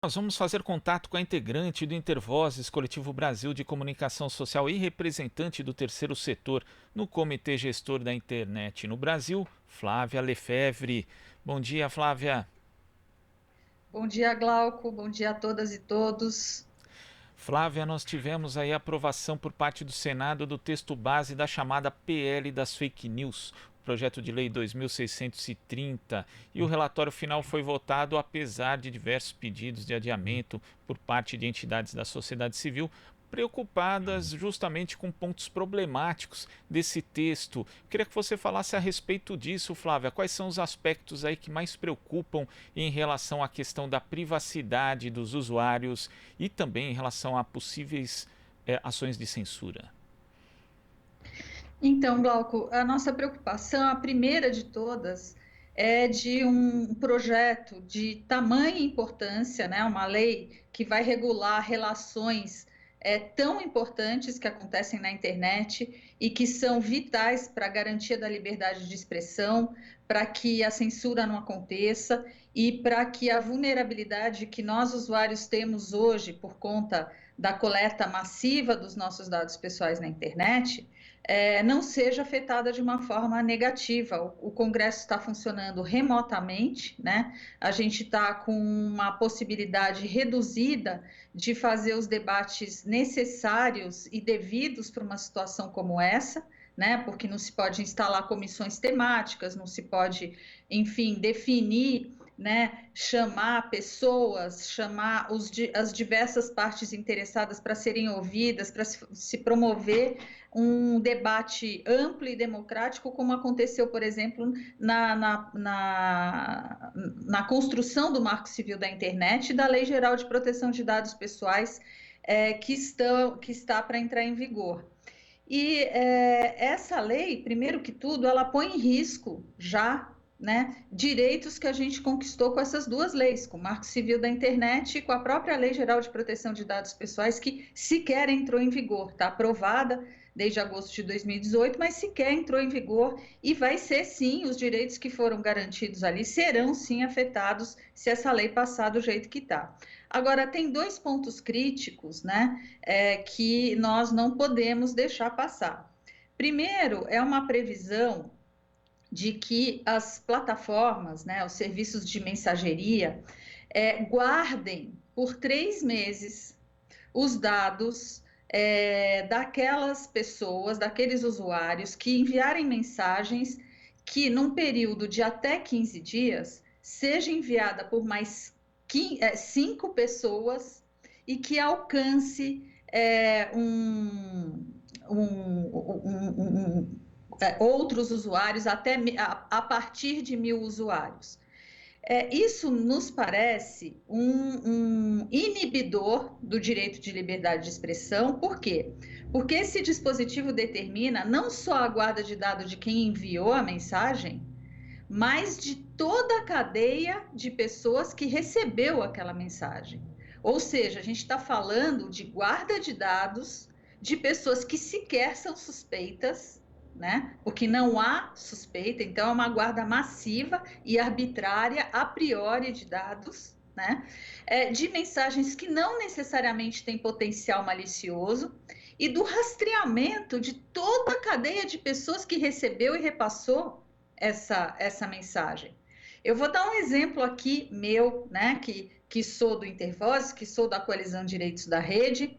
Nós vamos fazer contato com a integrante do Intervozes, Coletivo Brasil de Comunicação Social e representante do terceiro setor no Comitê Gestor da Internet no Brasil, Flávia Lefevre. Bom dia, Flávia. Bom dia, Glauco. Bom dia a todas e todos. Flávia, nós tivemos aí a aprovação por parte do Senado do texto base da chamada PL das Fake News, projeto de lei 2630, e o relatório final foi votado apesar de diversos pedidos de adiamento por parte de entidades da sociedade civil preocupadas justamente com pontos problemáticos desse texto. Queria que você falasse a respeito disso, Flávia. Quais são os aspectos aí que mais preocupam em relação à questão da privacidade dos usuários e também em relação a possíveis ações de censura? Então, Glauco, a nossa preocupação, a primeira de todas, é de um projeto de tamanha importância, né, uma lei que vai regular relações tão importantes que acontecem na internet e que são vitais para a garantia da liberdade de expressão, para que a censura não aconteça e para que a vulnerabilidade que nós, usuários, temos hoje por conta da coleta massiva dos nossos dados pessoais na internet, não seja afetada de uma forma negativa. O Congresso está funcionando remotamente, né? A gente está com uma possibilidade reduzida de fazer os debates necessários e devidos para uma situação como essa, né? Porque não se pode instalar comissões temáticas, não se pode, enfim, definir, né, chamar pessoas, chamar as diversas partes interessadas para serem ouvidas, para se promover um debate amplo e democrático, como aconteceu, por exemplo, na construção do Marco Civil da Internet e da Lei Geral de Proteção de Dados Pessoais, que está para entrar em vigor. E essa lei, primeiro que tudo, ela põe em risco já, né, direitos que a gente conquistou com essas duas leis, com o Marco Civil da Internet e com a própria Lei Geral de Proteção de Dados Pessoais, que sequer entrou em vigor, está aprovada desde agosto de 2018, mas sequer entrou em vigor e vai ser sim, os direitos que foram garantidos ali serão sim afetados se essa lei passar do jeito que está. Agora, tem dois pontos críticos, né, que nós não podemos deixar passar. Primeiro, é uma previsão de que as plataformas, né, os serviços de mensageria, guardem por 3 meses os dados daquelas pessoas, daqueles usuários que enviarem mensagens que, num período de até 15 dias, seja enviada por mais 5 pessoas e que alcance outros usuários até a partir de 1.000 usuários. Isso nos parece um inibidor do direito de liberdade de expressão. Por quê? Porque esse dispositivo determina não só a guarda de dados de quem enviou a mensagem, mas de toda a cadeia de pessoas que recebeu aquela mensagem. Ou seja, a gente está falando de guarda de dados de pessoas que sequer são suspeitas, né? Porque não há suspeita, então é uma guarda massiva e arbitrária a priori de dados, né? De mensagens que não necessariamente têm potencial malicioso e do rastreamento de toda a cadeia de pessoas que recebeu e repassou essa mensagem. Eu vou dar um exemplo aqui meu, né, que sou do Intervoz, que sou da Coalizão Direitos da Rede.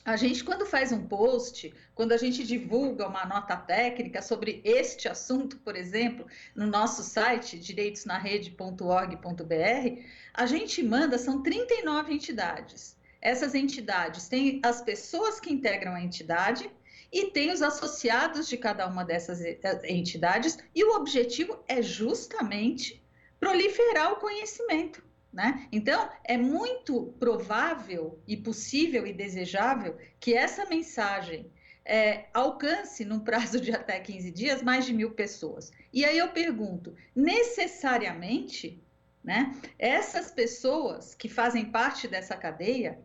A gente, quando faz um post, quando a gente divulga uma nota técnica sobre este assunto, por exemplo, no nosso site, direitosnarede.org.br, a gente manda, são 39 entidades. Essas entidades têm as pessoas que integram a entidade e tem os associados de cada uma dessas entidades, e o objetivo é justamente proliferar o conhecimento, né? Então, é muito provável e possível e desejável que essa mensagem alcance, num prazo de até 15 dias, mais de 1.000 pessoas. E aí eu pergunto, necessariamente, né, essas pessoas que fazem parte dessa cadeia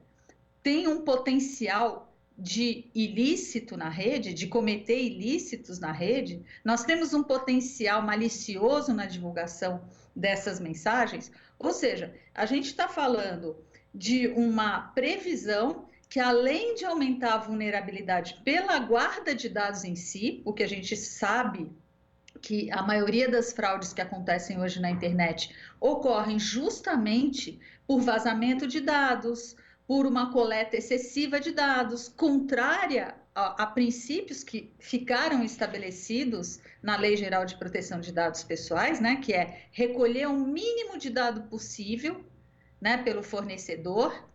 têm um potencial de ilícito na rede, de cometer ilícitos na rede? Nós temos um potencial malicioso na divulgação dessas mensagens? Ou seja, a gente está falando de uma previsão que, além de aumentar a vulnerabilidade pela guarda de dados em si, porque a gente sabe que a maioria das fraudes que acontecem hoje na internet ocorrem justamente por vazamento de dados, por uma coleta excessiva de dados, contrária a princípios que ficaram estabelecidos na Lei Geral de Proteção de Dados Pessoais, né, que é recolher o mínimo de dado possível, né, pelo fornecedor,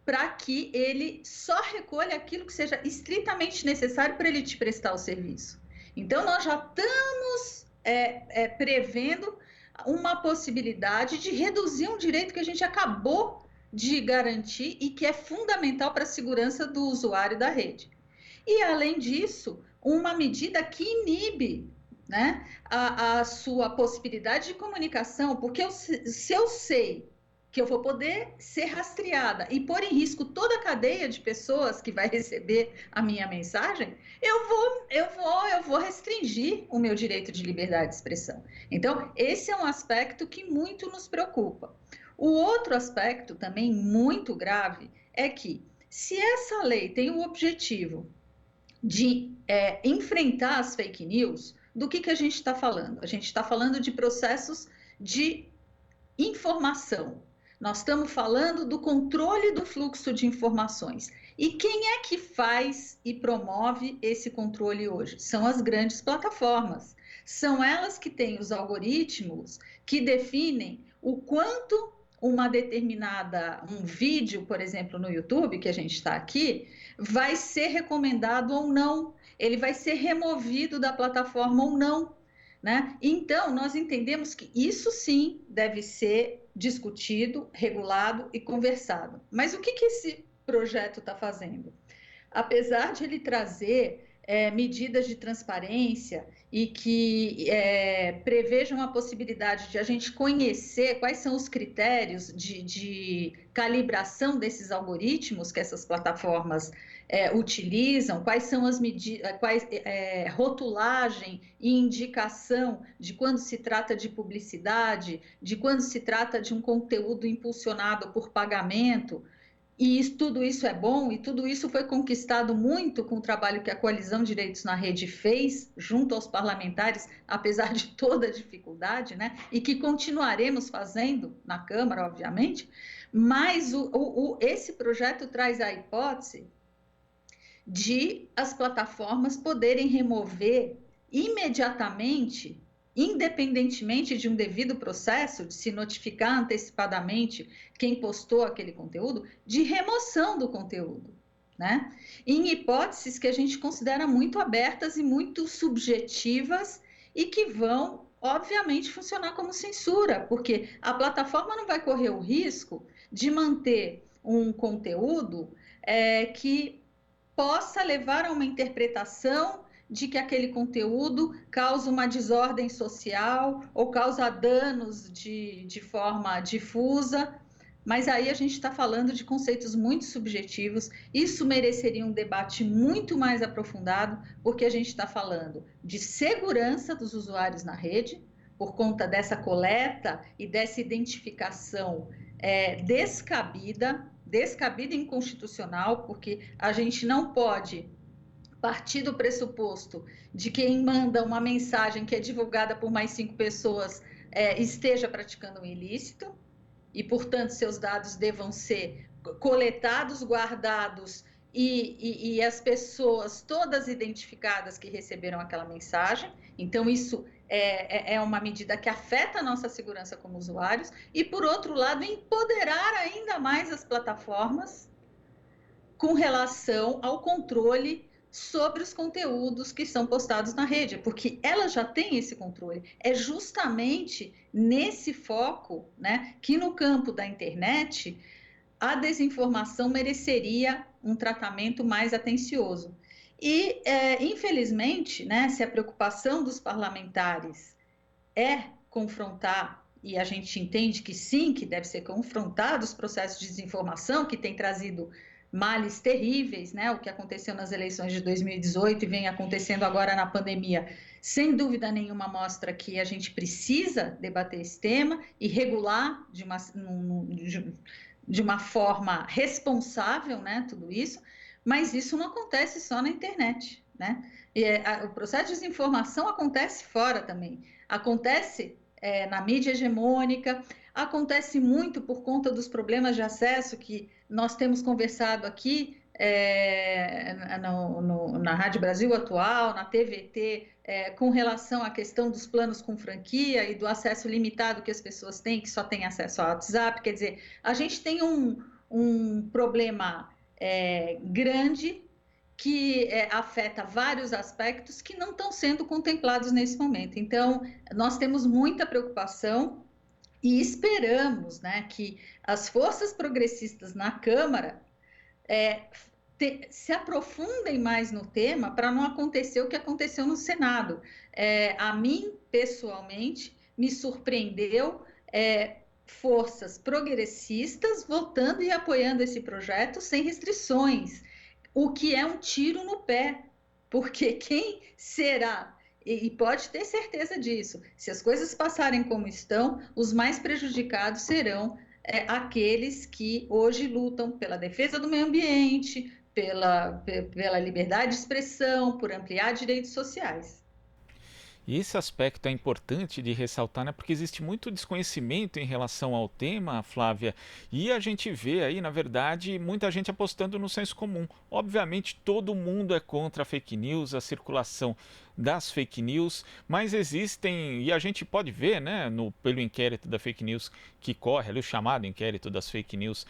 para que ele só recolha aquilo que seja estritamente necessário para ele te prestar o serviço. Então, nós já estamos prevendo uma possibilidade de reduzir um direito que a gente acabou de garantir e que é fundamental para a segurança do usuário da rede. E, além disso, uma medida que inibe, né, a sua possibilidade de comunicação, porque se eu sei que eu vou poder ser rastreada e pôr em risco toda a cadeia de pessoas que vai receber a minha mensagem, eu vou restringir o meu direito de liberdade de expressão. Então, esse é um aspecto que muito nos preocupa. O outro aspecto também muito grave é que, se essa lei tem o objetivo de enfrentar as fake news, do que a gente está falando? A gente está falando de processos de informação. Nós estamos falando do controle do fluxo de informações. E quem é que faz e promove esse controle hoje? São as grandes plataformas. São elas que têm os algoritmos que definem o quanto uma determinada, um vídeo, por exemplo, no YouTube, que a gente está aqui, vai ser recomendado ou não. Ele vai ser removido da plataforma ou não, né? Então, nós entendemos que isso sim deve ser discutido, regulado e conversado. Mas o que esse projeto está fazendo? Apesar de ele trazer medidas de transparência e que prevejam a possibilidade de a gente conhecer quais são os critérios de calibração desses algoritmos que essas plataformas utilizam, quais são as medidas, rotulagem e indicação de quando se trata de publicidade, de quando se trata de um conteúdo impulsionado por pagamento. E tudo isso é bom, e tudo isso foi conquistado muito com o trabalho que a Coalizão Direitos na Rede fez junto aos parlamentares, apesar de toda a dificuldade, né? E que continuaremos fazendo na Câmara, obviamente. Mas esse projeto traz a hipótese de as plataformas poderem remover imediatamente, independentemente de um devido processo, de se notificar antecipadamente quem postou aquele conteúdo, de remoção do conteúdo, né? Em hipóteses que a gente considera muito abertas e muito subjetivas e que vão, obviamente, funcionar como censura, porque a plataforma não vai correr o risco de manter um conteúdo que possa levar a uma interpretação de que aquele conteúdo causa uma desordem social ou causa danos de forma difusa, mas aí a gente está falando de conceitos muito subjetivos. Isso mereceria um debate muito mais aprofundado, porque a gente está falando de segurança dos usuários na rede, por conta dessa coleta e dessa identificação descabida e inconstitucional, porque a gente não pode partir do pressuposto de que quem manda uma mensagem que é divulgada por mais 5 pessoas esteja praticando um ilícito e, portanto, seus dados devam ser coletados, guardados e as pessoas todas identificadas que receberam aquela mensagem. Então, isso é uma medida que afeta a nossa segurança como usuários e, por outro lado, empoderar ainda mais as plataformas com relação ao controle sobre os conteúdos que são postados na rede, porque ela já tem esse controle. É justamente nesse foco, né, que no campo da internet a desinformação mereceria um tratamento mais atencioso. E, infelizmente, né, se a preocupação dos parlamentares é confrontar, e a gente entende que sim, que deve ser confrontado os processos de desinformação que tem trazido males terríveis, né? O que aconteceu nas eleições de 2018 e vem acontecendo agora na pandemia, sem dúvida nenhuma mostra que a gente precisa debater esse tema e regular de uma forma responsável, né, tudo isso, mas isso não acontece só na internet, né? O processo de desinformação acontece fora também, acontece na mídia hegemônica, acontece muito por conta dos problemas de acesso que nós temos conversado aqui na Rádio Brasil Atual, na TVT, com relação à questão dos planos com franquia e do acesso limitado que as pessoas têm, que só têm acesso ao WhatsApp. Quer dizer, a gente tem um problema grande que afeta vários aspectos que não estão sendo contemplados nesse momento. Então, nós temos muita preocupação e esperamos, né, que as forças progressistas na Câmara se aprofundem mais no tema para não acontecer o que aconteceu no Senado. A mim, pessoalmente, me surpreendeu forças progressistas votando e apoiando esse projeto sem restrições, o que é um tiro no pé, porque quem será, e pode ter certeza disso, se as coisas passarem como estão, os mais prejudicados serão aqueles que hoje lutam pela defesa do meio ambiente, pela liberdade de expressão, por ampliar direitos sociais. E esse aspecto é importante de ressaltar, né? Porque existe muito desconhecimento em relação ao tema, Flávia, e a gente vê aí, na verdade, muita gente apostando no senso comum. Obviamente, todo mundo é contra a fake news, a circulação das fake news, mas existem, e a gente pode ver, né, pelo inquérito da fake news que corre, ali, o chamado inquérito das fake news,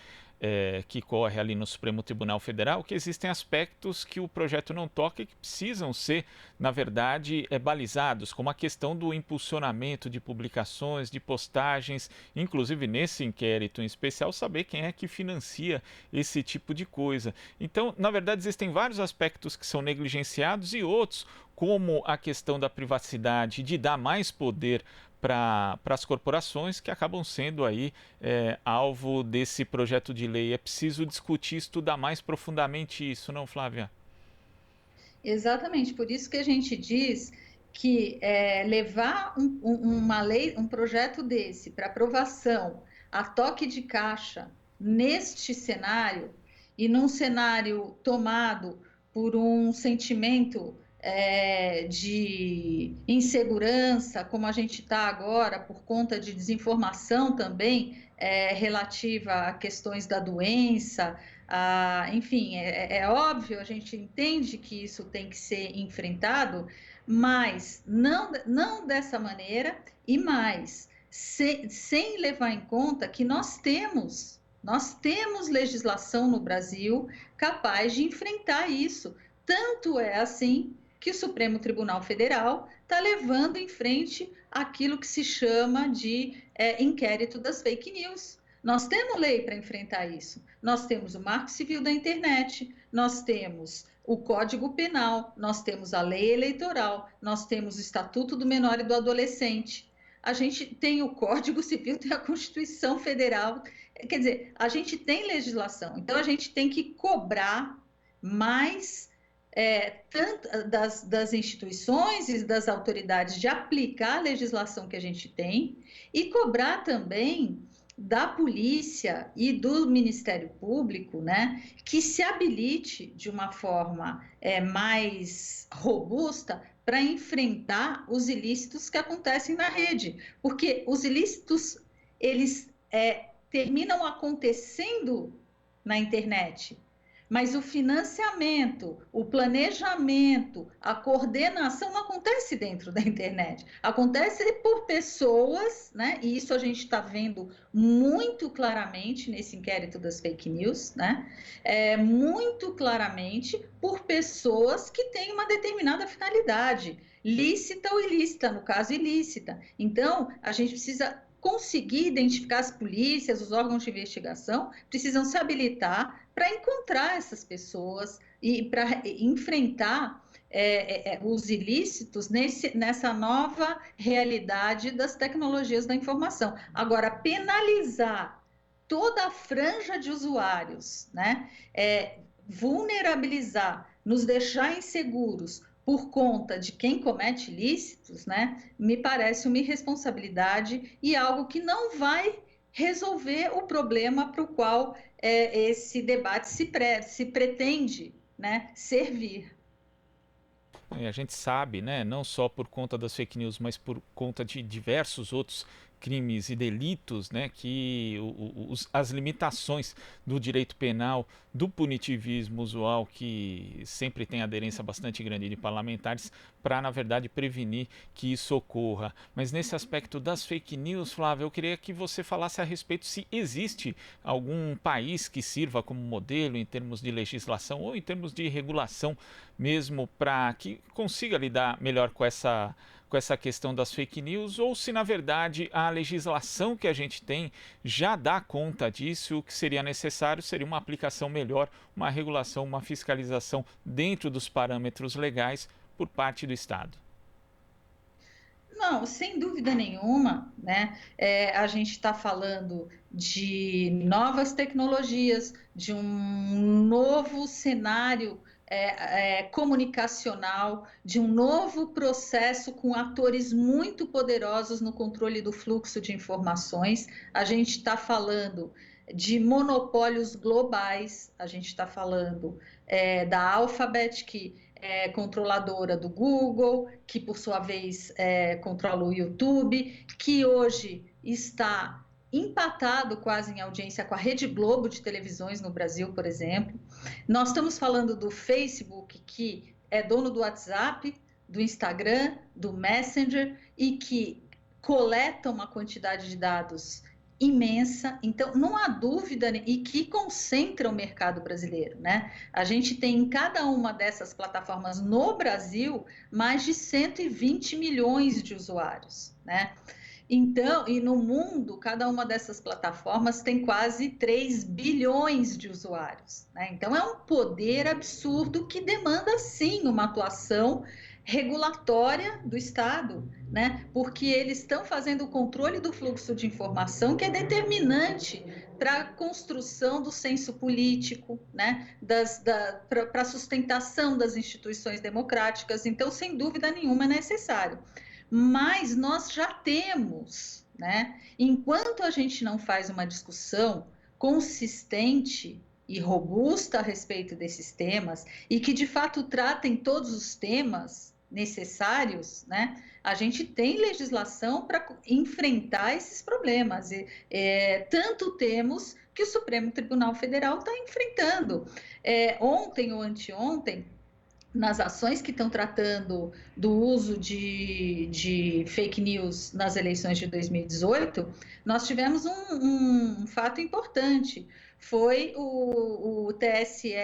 que corre ali no Supremo Tribunal Federal, que existem aspectos que o projeto não toca e que precisam ser, na verdade, balizados, como a questão do impulsionamento de publicações, de postagens, inclusive nesse inquérito em especial, saber quem é que financia esse tipo de coisa. Então, na verdade, existem vários aspectos que são negligenciados e outros, como a questão da privacidade, de dar mais poder para as corporações, que acabam sendo aí alvo desse projeto de lei. É preciso discutir, estudar mais profundamente isso, não, Flávia? Exatamente, por isso que a gente diz que levar uma lei, um projeto desse para aprovação a toque de caixa neste cenário e num cenário tomado por um sentimento de insegurança, como a gente está agora, por conta de desinformação também relativa a questões da doença, enfim, é óbvio, a gente entende que isso tem que ser enfrentado, mas não dessa maneira e mais, sem levar em conta que nós temos legislação no Brasil capaz de enfrentar isso. Tanto é assim que o Supremo Tribunal Federal está levando em frente aquilo que se chama de inquérito das fake news. Nós temos lei para enfrentar isso. Nós temos o Marco Civil da Internet, nós temos o Código Penal, nós temos a Lei Eleitoral, nós temos o Estatuto do Menor e do Adolescente. A gente tem o Código Civil, tem a Constituição Federal. Quer dizer, a gente tem legislação. Então, a gente tem que cobrar mais tanto das instituições e das autoridades de aplicar a legislação que a gente tem e cobrar também da polícia e do Ministério Público, né, que se habilite de uma forma mais robusta para enfrentar os ilícitos que acontecem na rede, porque os ilícitos eles terminam acontecendo na internet. Mas o financiamento, o planejamento, a coordenação não acontece dentro da internet. Acontece por pessoas, né? E isso a gente está vendo muito claramente nesse inquérito das fake news, né? Muito claramente por pessoas que têm uma determinada finalidade, lícita ou ilícita, no caso ilícita. Então, a gente precisa conseguir identificar as polícias, os órgãos de investigação, precisam se habilitar para encontrar essas pessoas e para enfrentar os ilícitos nessa nova realidade das tecnologias da informação. Agora, penalizar toda a franja de usuários, né? Vulnerabilizar, nos deixar inseguros por conta de quem comete ilícitos, né? Me parece uma irresponsabilidade e algo que não vai resolver o problema para o qual esse debate se pretende, né, servir. E a gente sabe, né, não só por conta das fake news, mas por conta de diversos outros crimes e delitos, né, que as limitações do direito penal, do punitivismo usual, que sempre tem aderência bastante grande de parlamentares, para, na verdade, prevenir que isso ocorra. Mas nesse aspecto das fake news, Flávio, eu queria que você falasse a respeito se existe algum país que sirva como modelo em termos de legislação ou em termos de regulação mesmo, para que consiga lidar melhor com essa questão das fake news, ou se na verdade a legislação que a gente tem já dá conta disso. O que seria necessário seria uma aplicação melhor, uma regulação, uma fiscalização dentro dos parâmetros legais por parte do Estado. Não, sem dúvida nenhuma, né? A gente está falando de novas tecnologias, de um novo cenário comunicacional, de um novo processo com atores muito poderosos no controle do fluxo de informações. A gente está falando de monopólios globais, a gente está falando da Alphabet, que controladora do Google, que por sua vez controla o YouTube, que hoje está empatado quase em audiência com a Rede Globo de televisões no Brasil, por exemplo. Nós estamos falando do Facebook, que é dono do WhatsApp, do Instagram, do Messenger, e que coleta uma quantidade de dados imensa, então não há dúvida, e que concentra o mercado brasileiro, né? A gente tem em cada uma dessas plataformas no Brasil mais de 120 milhões de usuários, né? Então, e no mundo, cada uma dessas plataformas tem quase 3 bilhões de usuários, né? Então é um poder absurdo que demanda sim uma atuação regulatória do Estado, né? Porque eles estão fazendo o controle do fluxo de informação, que é determinante para a construção do senso político, né? Para a sustentação das instituições democráticas. Então, sem dúvida nenhuma, é necessário. Mas nós já temos, né? Enquanto a gente não faz uma discussão consistente e robusta a respeito desses temas, e que de fato tratem todos os temas necessários, né? A gente tem legislação para enfrentar esses problemas. Tanto temos que o Supremo Tribunal Federal está enfrentando. Ontem ou anteontem, nas ações que estão tratando do uso de fake news nas eleições de 2018, nós tivemos um fato importante. Foi o TSE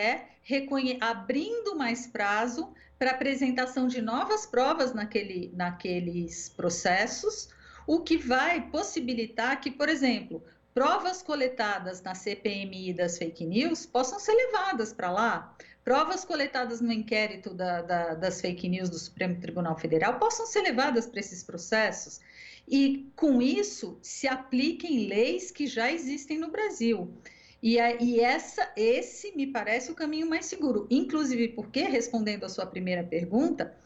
abrindo mais prazo para apresentação de novas provas naqueles processos, o que vai possibilitar que, por exemplo, provas coletadas na CPMI das fake news possam ser levadas para lá, provas coletadas no inquérito das fake news do Supremo Tribunal Federal possam ser levadas para esses processos, e com isso se apliquem leis que já existem no Brasil. Esse me parece o caminho mais seguro, inclusive porque, respondendo à sua primeira pergunta,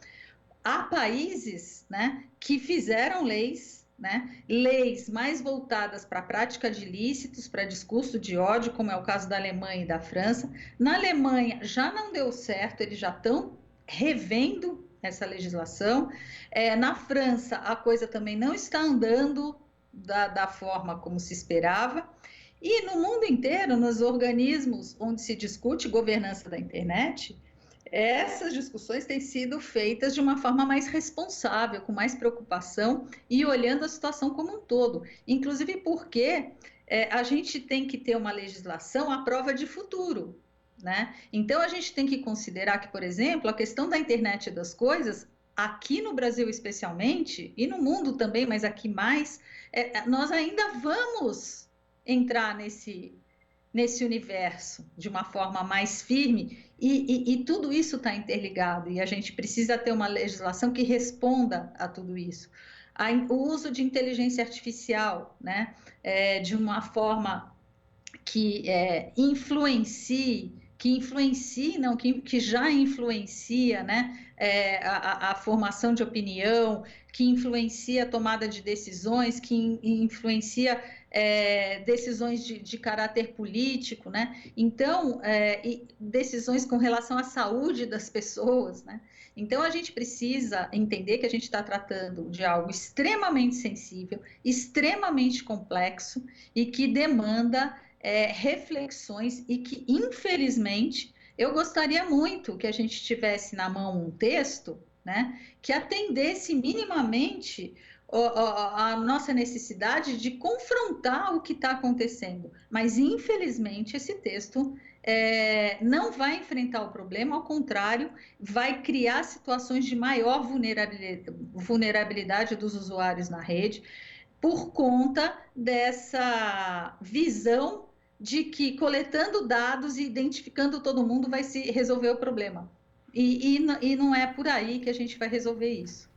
há países, né, que fizeram leis, né, leis mais voltadas para a prática de ilícitos, para discurso de ódio, como é o caso da Alemanha e da França. Na Alemanha já não deu certo, eles já estão revendo essa legislação. Na França, a coisa também não está andando da forma como se esperava. E no mundo inteiro, nos organismos onde se discute governança da internet, essas discussões têm sido feitas de uma forma mais responsável, com mais preocupação e olhando a situação como um todo. Inclusive porque a gente tem que ter uma legislação à prova de futuro, né? Então a gente tem que considerar que, por exemplo, a questão da internet das coisas, aqui no Brasil especialmente, e no mundo também, mas aqui mais, nós ainda vamos entrar nesse universo de uma forma mais firme, e tudo isso está interligado, e a gente precisa ter uma legislação que responda a tudo isso. O uso de inteligência artificial, né, de uma forma que que já influencia, né, a formação de opinião, que influencia a tomada de decisões, que influencia decisões de caráter político, né? Então, decisões com relação à saúde das pessoas, né? Então, a gente precisa entender que a gente está tratando de algo extremamente sensível, extremamente complexo e que demanda reflexões e que, infelizmente, eu gostaria muito que a gente tivesse na mão um texto, né, que atendesse minimamente a nossa necessidade de confrontar o que está acontecendo. Mas, infelizmente, esse texto não vai enfrentar o problema, ao contrário, vai criar situações de maior vulnerabilidade dos usuários na rede, por conta dessa visão de que coletando dados e identificando todo mundo vai se resolver o problema. E não é por aí que a gente vai resolver isso.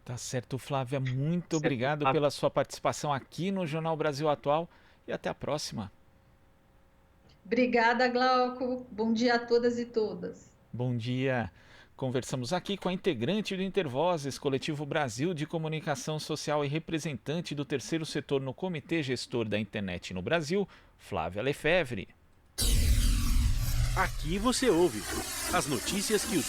Tá certo, Flávia. Muito obrigado pela sua participação aqui no Jornal Brasil Atual e até a próxima. Obrigada, Glauco. Bom dia a todas e todas. Bom dia. Conversamos aqui com a integrante do Intervozes, Coletivo Brasil de Comunicação Social e representante do terceiro setor no Comitê Gestor da Internet no Brasil, Flávia Lefebvre. Aqui você ouve as notícias que os